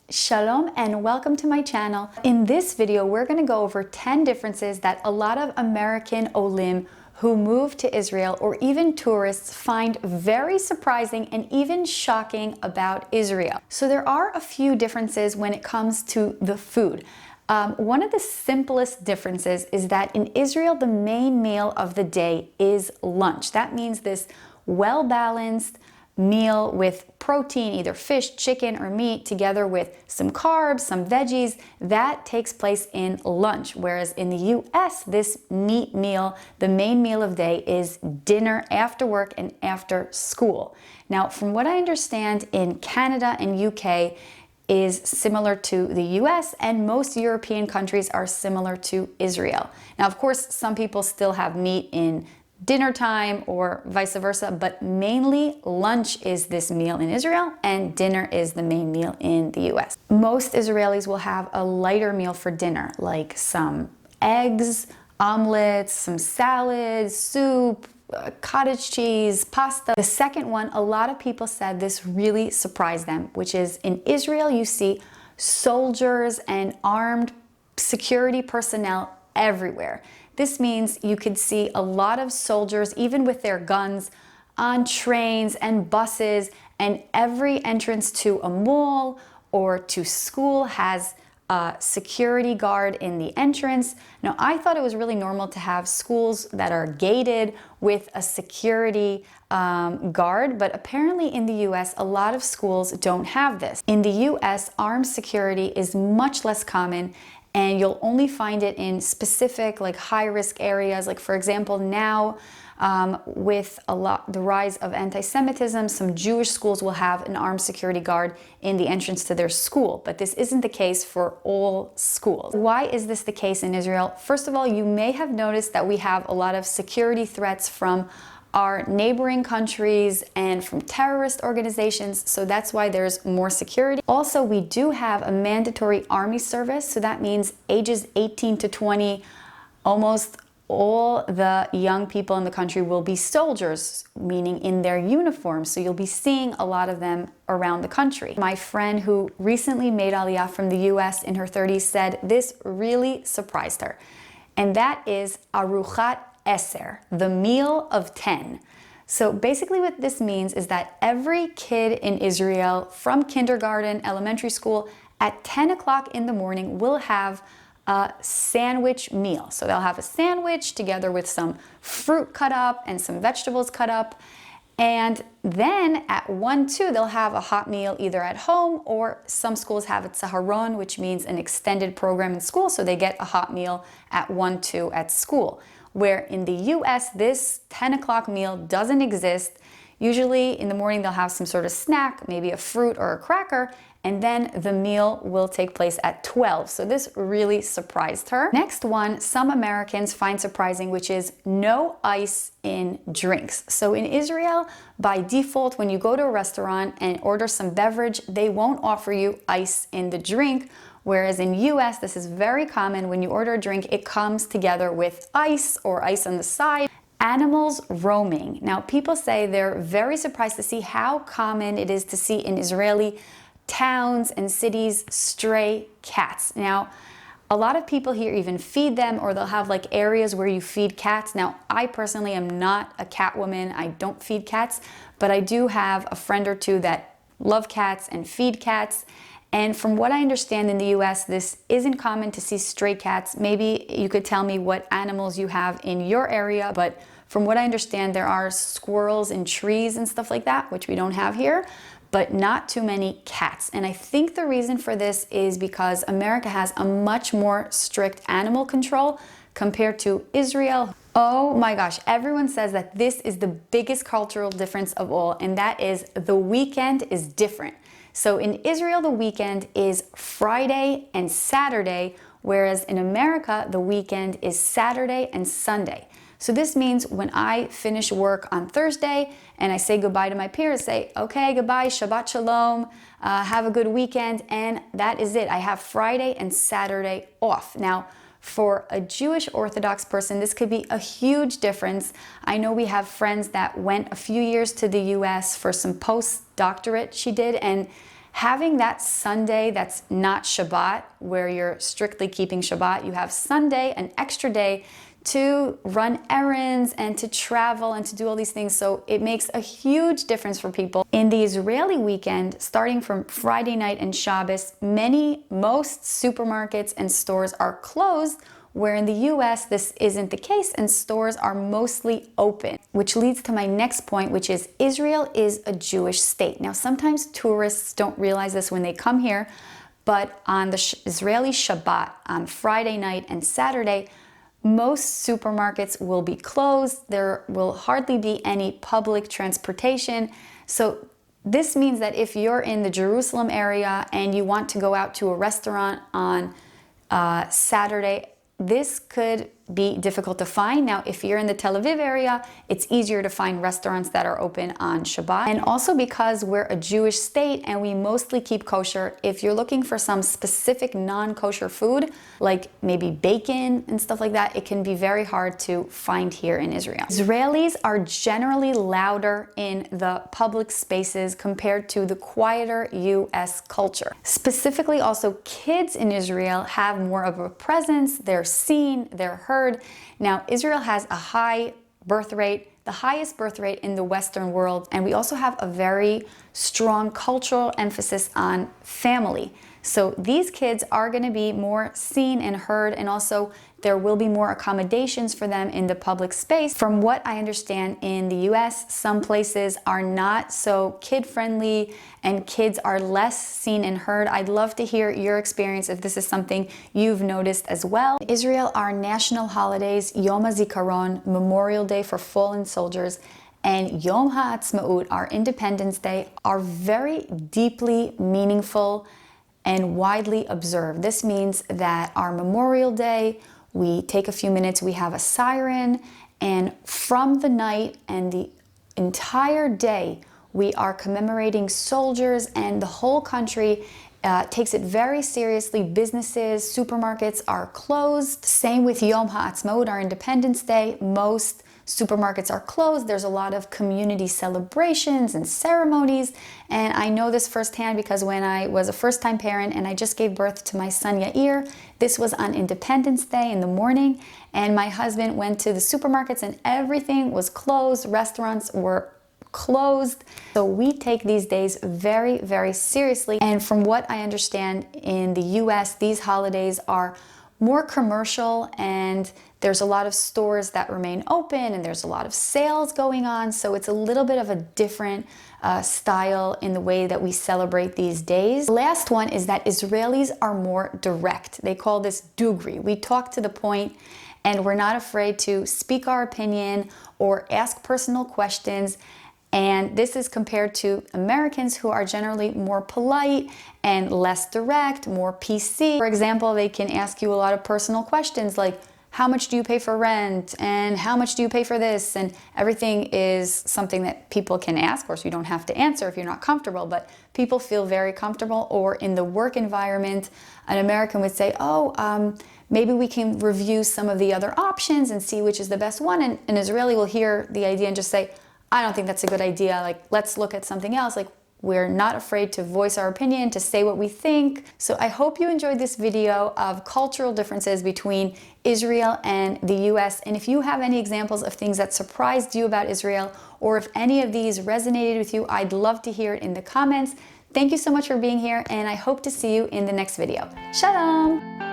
Shalom and welcome to my channel. In this video, we're going to go over 10 differences that a lot of American Olim who move to Israel or even tourists find very surprising and even shocking about Israel. So there are a few differences when it comes to the food. One of the simplest differences is that in Israel, the main meal of the day is lunch. That means this well-balanced meal with protein, either fish, chicken, or meat, together with some carbs, some veggies, that takes place in lunch. Whereas in the US, this meat meal, the main meal of the day, is dinner after work and after school. Now, from what I understand, in Canada and UK is similar to the US, and most European countries are similar to Israel. Now, of course, some people still have meat in dinner time or vice versa, but mainly lunch is this meal in Israel and dinner is the main meal in the US. Most Israelis will have a lighter meal for dinner, like some eggs, omelets, some salad, soup, cottage cheese, pasta. The second one, a lot of people said this really surprised them, which is in Israel you see soldiers and armed security personnel everywhere. This means you could see a lot of soldiers, even with their guns, on trains and buses, and every entrance to a mall or to school has a security guard in the entrance. Now, I thought it was really normal to have schools that are gated with a security guard, but apparently in the US, a lot of schools don't have this. In the US, armed security is much less common, and you'll only find it in specific, like high-risk areas. Like, for example, now with the rise of anti-Semitism, some Jewish schools will have an armed security guard in the entrance to their school, but this isn't the case for all schools. Why is this the case in Israel? First of all, you may have noticed that we have a lot of security threats from our neighboring countries and from terrorist organizations, so that's why there's more security. Also, we do have a mandatory army service, so that means ages 18 to 20, almost all the young people in the country will be soldiers, meaning in their uniforms, so you'll be seeing a lot of them around the country. My friend who recently made Aliyah from the US in her 30s said this really surprised her, and that is Aruchat Eser, the meal of 10. So basically what this means is that every kid in Israel from kindergarten, elementary school, at 10 o'clock in the morning will have a sandwich meal. So they'll have a sandwich together with some fruit cut up and some vegetables cut up. And then at 1, 2, they'll have a hot meal either at home, or some schools have a tzaharon, which means an extended program in school, so they get a hot meal at 1, 2 at school. Where in the US, this 10 o'clock meal doesn't exist. Usually in the morning they'll have some sort of snack, maybe a fruit or a cracker, and then the meal will take place at 12. So this really surprised her. Next one, some Americans find surprising, which is no ice in drinks. So in Israel, by default, when you go to a restaurant and order some beverage, they won't offer you ice in the drink. Whereas in US, this is very common. When you order a drink, it comes together with ice or ice on the side. Animals roaming. Now, people say they're very surprised to see how common it is to see in Israeli towns and cities stray cats. Now, a lot of people here even feed them, or they'll have like areas where you feed cats. Now, I personally am not a cat woman. I don't feed cats, but I do have a friend or two that love cats and feed cats. And from what I understand in the US, this isn't common to see stray cats. Maybe you could tell me what animals you have in your area, but from what I understand, there are squirrels in trees and stuff like that, which we don't have here, but not too many cats. And I think the reason for this is because America has a much more strict animal control compared to Israel. Oh my gosh, everyone says that this is the biggest cultural difference of all, and that is the weekend is different. So in Israel, the weekend is Friday and Saturday, whereas in America, the weekend is Saturday and Sunday. So this means when I finish work on Thursday and I say goodbye to my peers, say, okay, goodbye, Shabbat Shalom, have a good weekend, and that is it. I have Friday and Saturday off. Now, for a Jewish Orthodox person, this could be a huge difference. I know we have friends that went a few years to the US for some postdoctorate she did, and having that Sunday that's not Shabbat, where you're strictly keeping Shabbat, you have Sunday, an extra day to run errands and to travel and to do all these things. So it makes a huge difference for people. In the Israeli weekend, starting from Friday night and Shabbos, most supermarkets and stores are closed, where in the US this isn't the case and stores are mostly open. Which leads to my next point, which is Israel is a Jewish state. Now, sometimes tourists don't realize this when they come here, but on the Israeli Shabbat, on Friday night and Saturday, most supermarkets will be closed. There will hardly be any public transportation. So this means that if you're in the Jerusalem area and you want to go out to a restaurant on Saturday, this could be difficult to find. Now, if you're in the Tel Aviv area, it's easier to find restaurants that are open on Shabbat. And also because we're a Jewish state and we mostly keep kosher, if you're looking for some specific non-kosher food, like maybe bacon and stuff like that, it can be very hard to find here in Israel. Israelis are generally louder in the public spaces compared to the quieter US culture. Specifically, also kids in Israel have more of a presence. They're seen, they're heard. Now, Israel has a high birth rate, the highest birth rate in the Western world, and we also have a very strong cultural emphasis on family. So these kids are going to be more seen and heard, and also there will be more accommodations for them in the public space. From what I understand, in the US, some places are not so kid-friendly and kids are less seen and heard. I'd love to hear your experience if this is something you've noticed as well. In Israel, our national holidays, Yom HaZikaron, Memorial Day for fallen soldiers, and Yom HaAtzmaut, our Independence Day, are very deeply meaningful and widely observed. This means that our Memorial Day, we take a few minutes, we have a siren, and from the night and the entire day, we are commemorating soldiers, and the whole country takes it very seriously. Businesses, supermarkets are closed. Same with Yom HaAtzmaut, our Independence Day. Most supermarkets are closed. There's a lot of community celebrations and ceremonies. And I know this firsthand because when I was a first-time parent and I just gave birth to my son Yair, this was on Independence Day in the morning. And my husband went to the supermarkets and everything was closed. Restaurants were closed. So we take these days very, very seriously. And from what I understand, in the US, these holidays are more commercial, and there's a lot of stores that remain open and there's a lot of sales going on. So it's a little bit of a different style in the way that we celebrate these days. The last one is that Israelis are more direct. They call this dugri. We talk to the point and we're not afraid to speak our opinion or ask personal questions. And this is compared to Americans, who are generally more polite and less direct, more PC. For example, they can ask you a lot of personal questions like, how much do you pay for rent? And how much do you pay for this? And everything is something that people can ask. Of course, you don't have to answer if you're not comfortable, but people feel very comfortable. Or in the work environment, an American would say, maybe we can review some of the other options and see which is the best one. And an Israeli will hear the idea and just say, I don't think that's a good idea. Like, let's look at something else. Like, we're not afraid to voice our opinion, to say what we think. So I hope you enjoyed this video of cultural differences between Israel and the US. And if you have any examples of things that surprised you about Israel, or if any of these resonated with you, I'd love to hear it in the comments. Thank you so much for being here, and I hope to see you in the next video. Shalom!